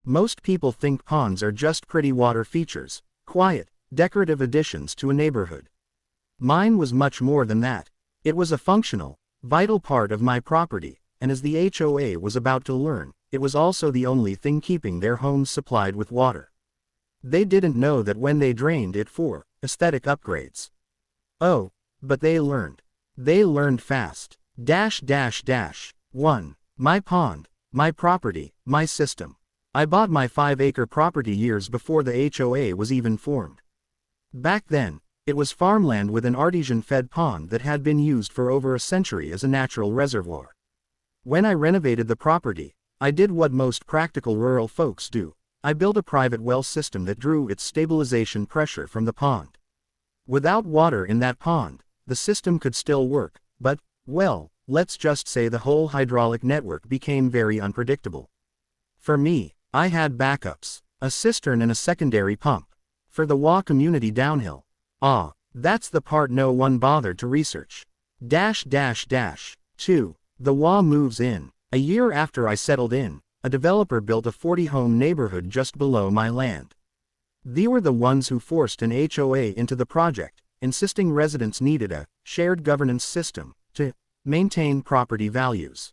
Most people think ponds are just pretty water features, quiet, decorative additions to a neighborhood. Mine was much more than that. It was a functional, vital part of my property, and as the HOA was about to learn, it was also the only thing keeping their homes supplied with water. They didn't know that when they drained it for aesthetic upgrades. Oh, but they learned. They learned fast. 1. My pond, my property, my system. I bought my 5-acre property years before the HOA was even formed. Back then, it was farmland with an artesian-fed pond that had been used for over a century as a natural reservoir. When I renovated the property, I did what most practical rural folks do. I built a private well system that drew its stabilization pressure from the pond. Without water in that pond, the system could still work, but, well, let's just say the whole hydraulic network became very unpredictable. For me, I had backups, a cistern and a secondary pump. For the HOA community downhill. That's the part no one bothered to research. 2. The HOA moves in. A year after I settled in, a developer built a 40-home neighborhood just below my land. They were the ones who forced an HOA into the project, insisting residents needed a shared governance system to maintain property values.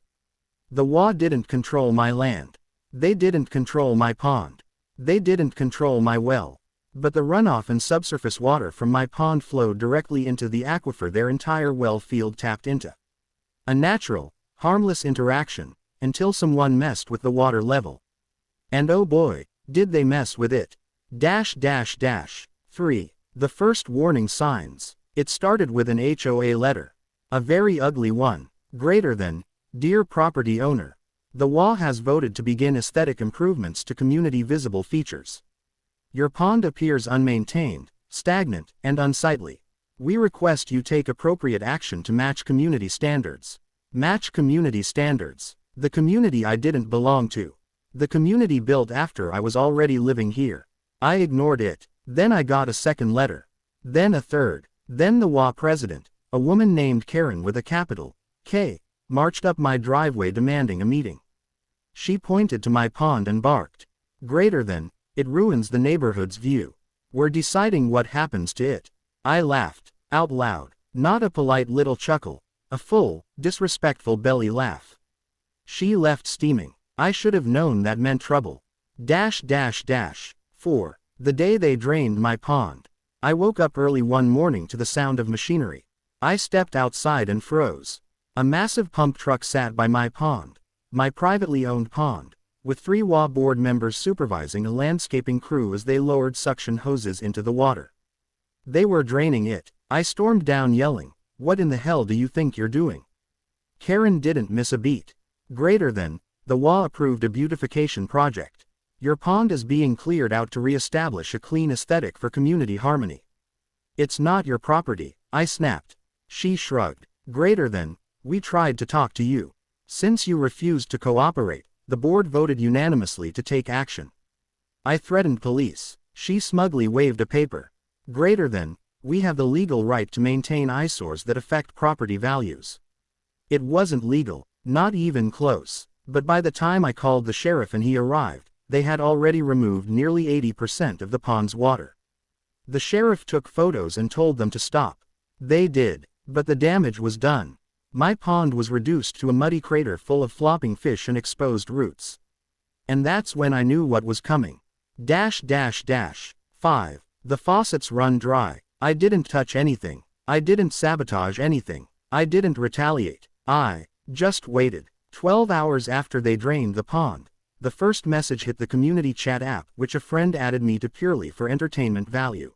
The HOA didn't control my land. They didn't control my pond. They didn't control my well. But the runoff and subsurface water from my pond flowed directly into the aquifer their entire well field tapped into. A natural, harmless interaction, until someone messed with the water level. And oh boy, did they mess with it. 3. The first warning signs. It started with an HOA letter. A very ugly one. Greater than, Dear property owner. The HOA has voted to begin aesthetic improvements to community visible features. Your pond appears unmaintained, stagnant, and unsightly. We request you take appropriate action to match community standards. Match community standards. The community I didn't belong to. The community built after I was already living here. I ignored it. Then I got a second letter. Then a third. Then the HOA president, a woman named Karen with a capital K, marched up my driveway demanding a meeting. She pointed to my pond and barked. Greater than, it ruins the neighborhood's view. We're deciding what happens to it. I laughed, out loud, not a polite little chuckle, a full, disrespectful belly laugh. She left steaming. I should have known that meant trouble. 4. The day they drained my pond. I woke up early one morning to the sound of machinery. I stepped outside and froze. A massive pump truck sat by my pond, my privately owned pond, with 3 HOA board members supervising a landscaping crew as they lowered suction hoses into the water. They were draining it. I stormed down yelling, "What in the hell do you think you're doing?" Karen didn't miss a beat. Greater than, the HOA approved a beautification project. Your pond is being cleared out to re-establish a clean aesthetic for community harmony. It's not your property, I snapped. She shrugged. Greater than, we tried to talk to you. Since you refused to cooperate, the board voted unanimously to take action. I threatened police. She smugly waved a paper. Greater than, we have the legal right to maintain eyesores that affect property values. It wasn't legal, not even close, but by the time I called the sheriff and he arrived, they had already removed nearly 80% of the pond's water. The sheriff took photos and told them to stop. They did, but the damage was done. My pond was reduced to a muddy crater full of flopping fish and exposed roots. And that's when I knew what was coming. 5. The faucets run dry. I didn't touch anything. I didn't sabotage anything. I didn't retaliate. I just waited. 12 hours after they drained the pond, the first message hit the community chat app, which a friend added me to purely for entertainment value.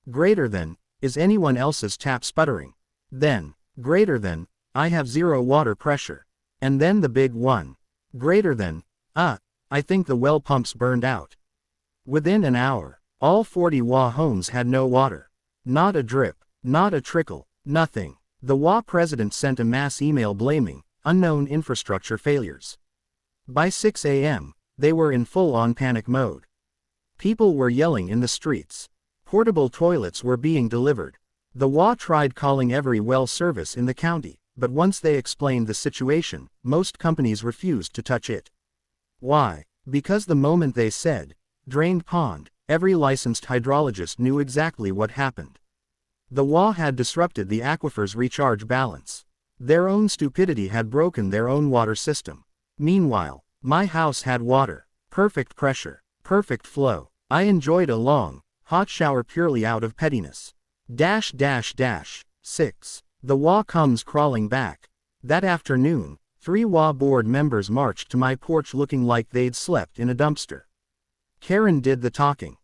Greater than, is anyone else's tap sputtering? Then, greater than, I have 0 water pressure. And then the big one. Greater than, I think the well pumps burned out. Within an hour, all 40 HOA homes had no water. Not a drip, not a trickle, nothing. The HOA president sent a mass email blaming unknown infrastructure failures. By 6 a.m., they were in full-on panic mode. People were yelling in the streets. Portable toilets were being delivered. The HOA tried calling every well service in the county, but once they explained the situation, most companies refused to touch it. Why? Because the moment they said, drained pond, every licensed hydrologist knew exactly what happened. The WA had disrupted the aquifer's recharge balance. Their own stupidity had broken their own water system. Meanwhile, my house had water, perfect pressure, perfect flow. I enjoyed a long, hot shower purely out of pettiness. 6. The WA comes crawling back. That afternoon, 3 WA board members marched to my porch looking like they'd slept in a dumpster. Karen did the talking.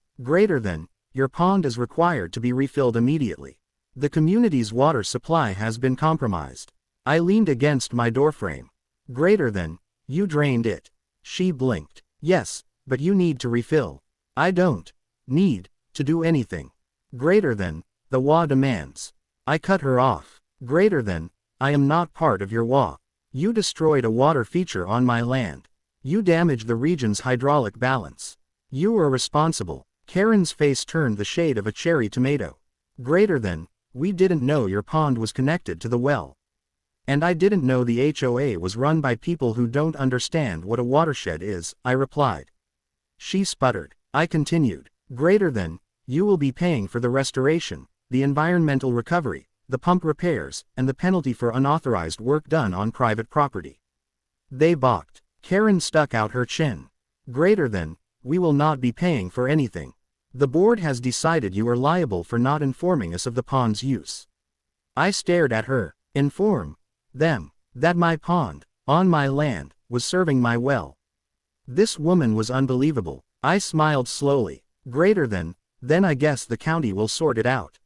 Your pond is required to be refilled immediately. The community's water supply has been compromised. I leaned against my doorframe. You drained it. She blinked. Yes, but you need to refill. I don't need to do anything. The WA demands. I cut her off. I am not part of your WA. You destroyed a water feature on my land. You damaged the region's hydraulic balance. You are responsible. Karen's face turned the shade of a cherry tomato. We didn't know your pond was connected to the well. And I didn't know the HOA was run by people who don't understand what a watershed is, I replied. She sputtered. I continued. You will be paying for the restoration, the environmental recovery, the pump repairs, and the penalty for unauthorized work done on private property. They balked. Karen stuck out her chin. We will not be paying for anything. The board has decided you are liable for not informing us of the pond's use. I stared at her. Inform them that my pond, on my land, was serving my well. This woman was unbelievable. I smiled slowly. Then I guess the county will sort it out.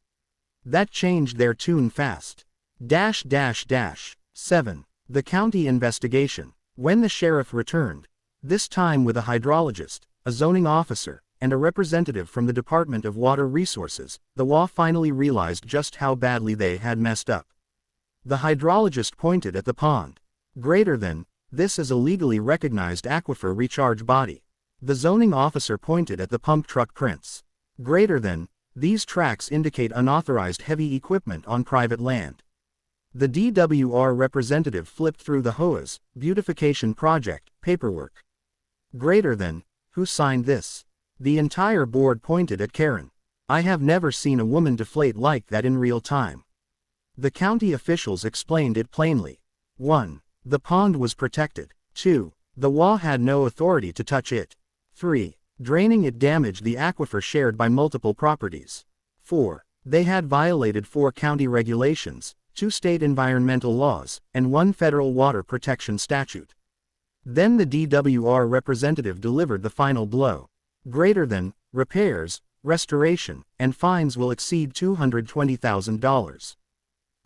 That changed their tune fast. 7. The county investigation. When the sheriff returned, this time with a hydrologist, a zoning officer, and a representative from the Department of Water Resources, the WA finally realized just how badly they had messed up. The hydrologist pointed at the pond. This is a legally recognized aquifer recharge body. The zoning officer pointed at the pump truck prints. These tracks indicate unauthorized heavy equipment on private land. The DWR representative flipped through the HOA's beautification project paperwork. Who signed this? The entire board pointed at Karen. I have never seen a woman deflate like that in real time. The county officials explained it plainly. 1. The pond was protected. 2. The WA had no authority to touch it. 3. Draining it damaged the aquifer shared by multiple properties. 4. They had violated 4 county regulations, 2 state environmental laws, and 1 federal water protection statute. Then the DWR representative delivered the final blow. Repairs, restoration, and fines will exceed $220,000.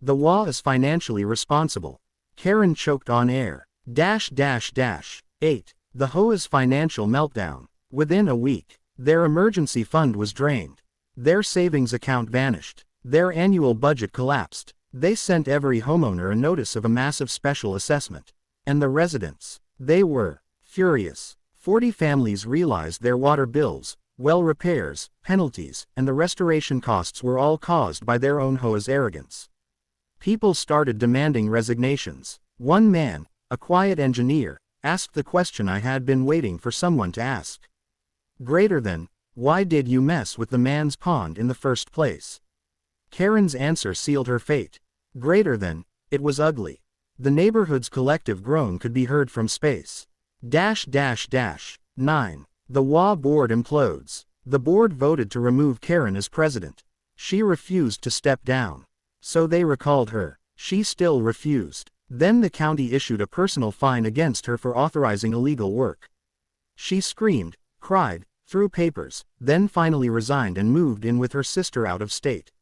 The WA is financially responsible. Karen choked on air. 8. The HOA's financial meltdown. Within a week, their emergency fund was drained. Their savings account vanished. Their annual budget collapsed. They sent every homeowner a notice of a massive special assessment. And the residents, they were furious. 40 families realized their water bills, well repairs, penalties, and the restoration costs were all caused by their own HOA's arrogance. People started demanding resignations. One man, a quiet engineer, asked the question I had been waiting for someone to ask. Why did you mess with the man's pond in the first place? Karen's answer sealed her fate. It was ugly. The neighborhood's collective groan could be heard from space. 9. The WA board implodes. The board voted to remove Karen as president. She refused to step down. So they recalled her. She still refused. Then the county issued a personal fine against her for authorizing illegal work. She screamed, cried, threw papers, then finally resigned and moved in with her sister out of state.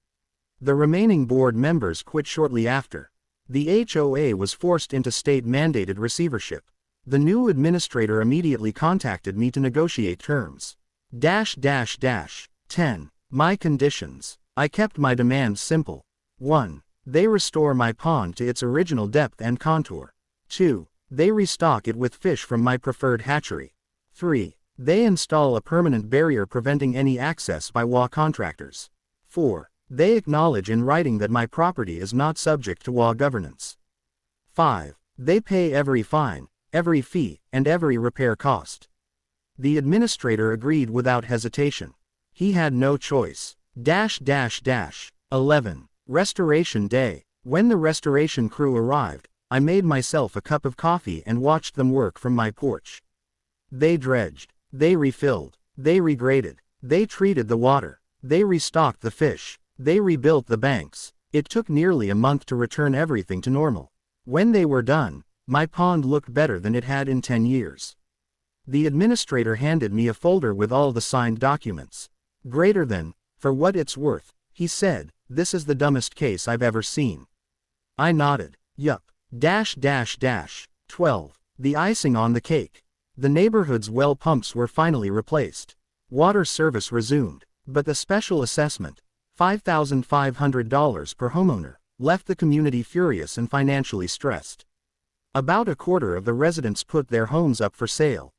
The remaining board members quit shortly after. The HOA was forced into state-mandated receivership. The new administrator immediately contacted me to negotiate terms. 10. My conditions. I kept my demands simple. 1. They restore my pond to its original depth and contour. 2. They restock it with fish from my preferred hatchery. 3. They install a permanent barrier preventing any access by WA contractors. 4. They acknowledge in writing that my property is not subject to WA governance. 5. They pay every fine, every fee, and every repair cost. The administrator agreed without hesitation. He had no choice. 11. Restoration Day. When the restoration crew arrived, I made myself a cup of coffee and watched them work from my porch. They dredged. They refilled. They regraded. They treated the water. They restocked the fish. They rebuilt the banks. It took nearly a month to return everything to normal. When they were done, my pond looked better than it had in 10 years. The administrator handed me a folder with all the signed documents. Greater than, for what it's worth, he said, this is the dumbest case I've ever seen. I nodded. Yup. 12. The icing on the cake. The neighborhood's well pumps were finally replaced. Water service resumed, but the special assessment, $5,500 per homeowner, left the community furious and financially stressed. About a quarter of the residents put their homes up for sale.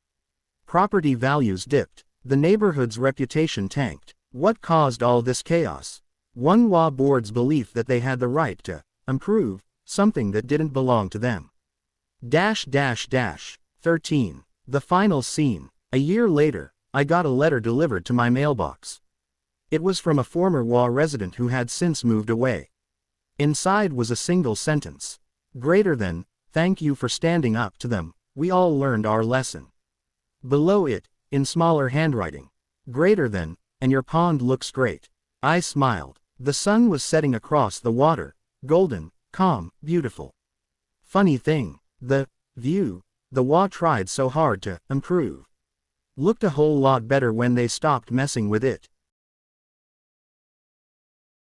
Property values dipped. The neighborhood's reputation tanked. What caused all this chaos? HOA Board's belief that they had the right to improve something that didn't belong to them. 13. The final scene. A year later, I got a letter delivered to my mailbox. It was from a former HOA resident who had since moved away. Inside was a single sentence. Greater than, thank you for standing up to them, we all learned our lesson. Below it, in smaller handwriting, greater than, and your pond looks great. I smiled. The sun was setting across the water, golden, calm, beautiful. Funny thing, the view, the HOA tried so hard to improve, looked a whole lot better when they stopped messing with it.